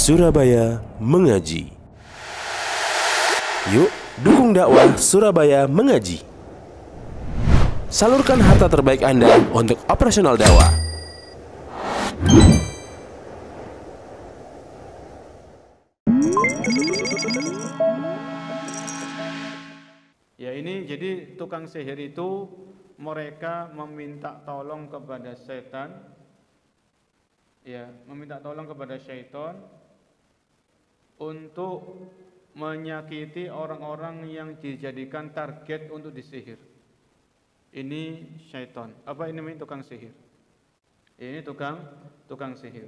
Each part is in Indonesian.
Surabaya Mengaji. Yuk, dukung dakwah Surabaya Mengaji. Salurkan harta terbaik Anda untuk operasional dakwah. Ya, ini jadi tukang sihir itu mereka meminta tolong kepada setan. Ya, meminta tolong kepada syaitan untuk menyakiti orang-orang yang dijadikan target untuk disihir. Ini syaitan. Apa ini namanya tukang sihir? Ini tukang sihir.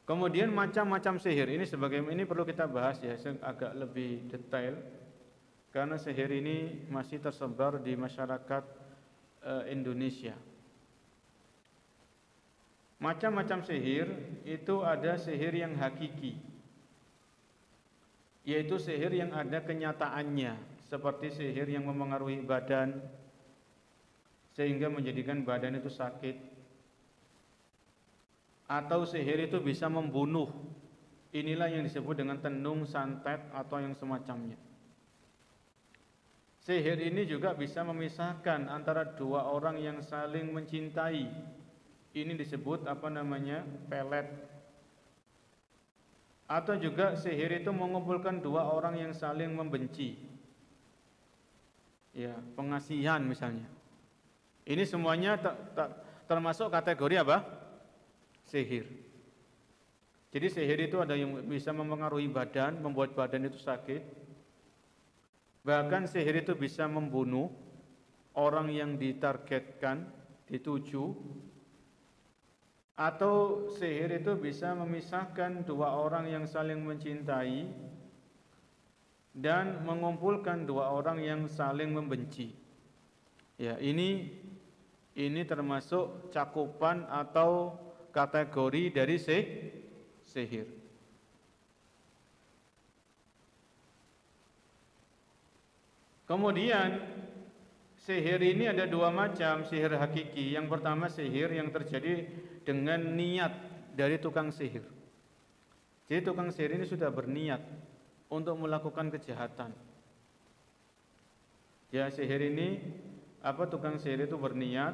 Kemudian macam-macam sihir ini perlu kita bahas ya agak lebih detail karena sihir ini masih tersebar di masyarakat Indonesia. Macam-macam sihir itu ada sihir yang hakiki, yaitu sihir yang ada kenyataannya, seperti sihir yang memengaruhi badan sehingga menjadikan badan itu sakit, atau sihir itu bisa membunuh. Inilah yang disebut dengan tenung, santet atau yang semacamnya. Sihir ini juga bisa memisahkan antara dua orang yang saling mencintai. Ini disebut pelet. Atau juga sihir itu mengumpulkan dua orang yang saling membenci. Ya, pengasihan misalnya. Ini semuanya termasuk kategori apa? Sihir. Jadi sihir itu ada yang bisa mempengaruhi badan, membuat badan itu sakit. Bahkan sihir itu bisa membunuh orang yang ditargetkan, dituju. Atau sihir itu bisa memisahkan dua orang yang saling mencintai dan mengumpulkan dua orang yang saling membenci. Ya, ini termasuk cakupan atau kategori dari sihir. Kemudian sihir ini ada dua macam, sihir hakiki. Yang pertama sihir yang terjadi dengan niat dari tukang sihir. Jadi tukang sihir ini sudah berniat untuk melakukan kejahatan. Ya, sihir ini tukang sihir itu berniat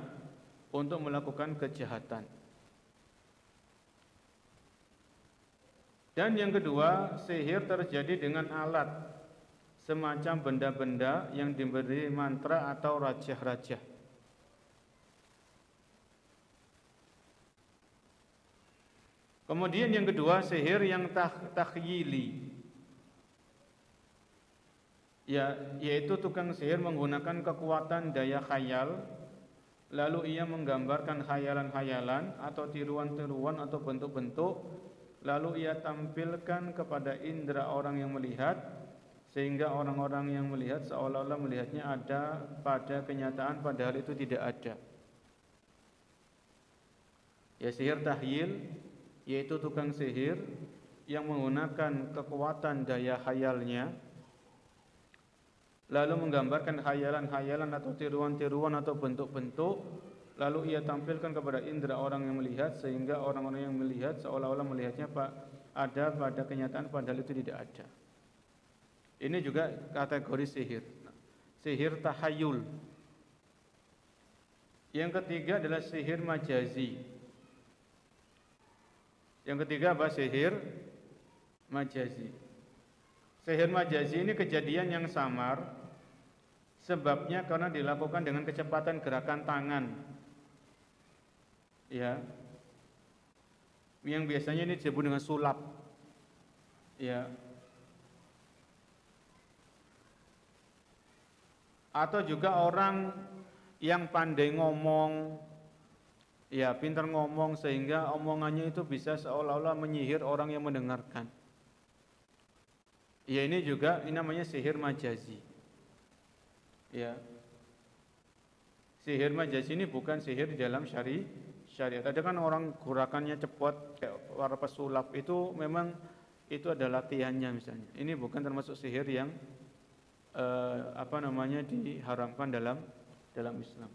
untuk melakukan kejahatan. Dan yang kedua, sihir terjadi dengan alat, semacam benda-benda yang diberi mantra atau rajah-rajah. Kemudian yang kedua, sihir yang takhyili. Ya, yaitu tukang sihir menggunakan kekuatan daya khayal, lalu ia menggambarkan khayalan-khayalan atau tiruan-tiruan atau bentuk-bentuk, lalu ia tampilkan kepada indera orang yang melihat, sehingga orang-orang yang melihat seolah-olah melihatnya ada pada kenyataan, padahal itu tidak ada. Ya, sihir tahyil yaitu tukang sihir yang menggunakan kekuatan daya khayalnya, lalu menggambarkan khayalan-khayalan atau tiruan-tiruan atau bentuk-bentuk, lalu ia tampilkan kepada indera orang yang melihat, sehingga orang-orang yang melihat seolah-olah melihatnya ada pada kenyataan, padahal itu tidak ada. Ini juga kategori sihir. Sihir tahayul. Yang ketiga adalah sihir majazi. Yang ketiga apa? Sihir majazi. Sihir majazi ini kejadian yang samar, sebabnya karena dilakukan dengan kecepatan gerakan tangan. Ya. Yang biasanya ini disebut dengan sulap. Ya. Atau juga orang yang pandai ngomong, ya, pintar ngomong sehingga omongannya itu bisa seolah-olah menyihir orang yang mendengarkan. Ya, ini namanya sihir majazi. Ya. Sihir majazi ini bukan sihir di dalam syariat. Ada kan orang gerakannya cepat kayak para pesulap, itu memang itu ada latihannya misalnya. Ini bukan termasuk sihir yang diharamkan dalam Islam.